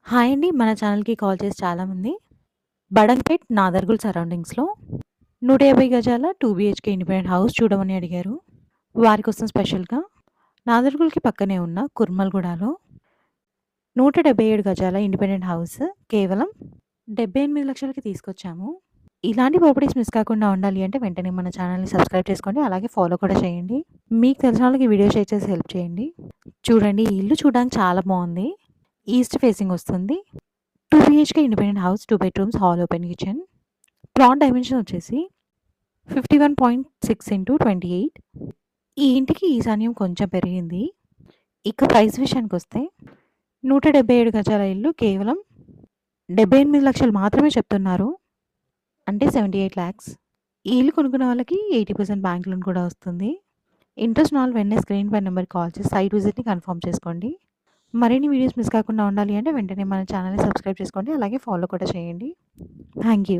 Hi అండి. మన ఛానల్‌కి కాల్ చేసి చాలామంది బడంగ్‌పేట్, నాదర్గుల్ సరౌండింగ్స్‌లో 150 గజాల 2 బీహెచ్‌కే ఇండిపెండెంట్ హౌస్ చూడమని అడిగారు. వారి కోసం స్పెషల్‌గా నాదర్గుల్‌కి పక్కనే ఉన్న కుర్మల్‌గూడలో 177 గజాల ఇండిపెండెంట్ హౌస్ కేవలం 78,00,000కి తీసుకొచ్చాము. ఇలాంటి ప్రాపర్టీస్ మిస్ కాకుండా ఉండాలి అంటే వెంటనే మన ఛానల్‌ని సబ్స్క్రైబ్ చేసుకోండి. అలాగే ఫాలో కూడా చేయండి. మీకు తెలిసిన వాళ్ళకి వీడియో షేర్ చేసి హెల్ప్ చేయండి. చూడండి, ఈ ఇల్లు చూడడానికి చాలా బావుంది. ఈస్ట్ ఫేసింగ్ వస్తుంది. 2 BHK independent house, 2 bedrooms, hall open kitchen. Plot dimension వచ్చేసి 51.6x28. ఈ ఇంటికి ఈశాన్యం కొంచెం పెరిగింది. ఇక ప్రైస్ విషయానికొస్తే 177 గజాల ఇల్లు కేవలం 78,00,000 మాత్రమే చెప్తున్నారు. అంటే 78 లాక్స్. ఈ ఇల్లు కొనుక్కున్న వాళ్ళకి 80% బ్యాంక్ లోన్ కూడా వస్తుంది. ఇంట్రెస్ట్ ఉన్న వాళ్ళు వెంటనే స్క్రీన్ పై నెంబర్‌కి కాల్ చేసి సైట్ విజిట్‌ని కన్ఫర్మ్ చేసుకోండి. మరిన్ని వీడియోస్ మిస్ కాకుండా ఉండాలి అంటే వెంటనే మన ఛానల్‌ని సబ్స్క్రైబ్ చేసుకోండి. అలాగే ఫాలో కూడా చేయండి. Thank you.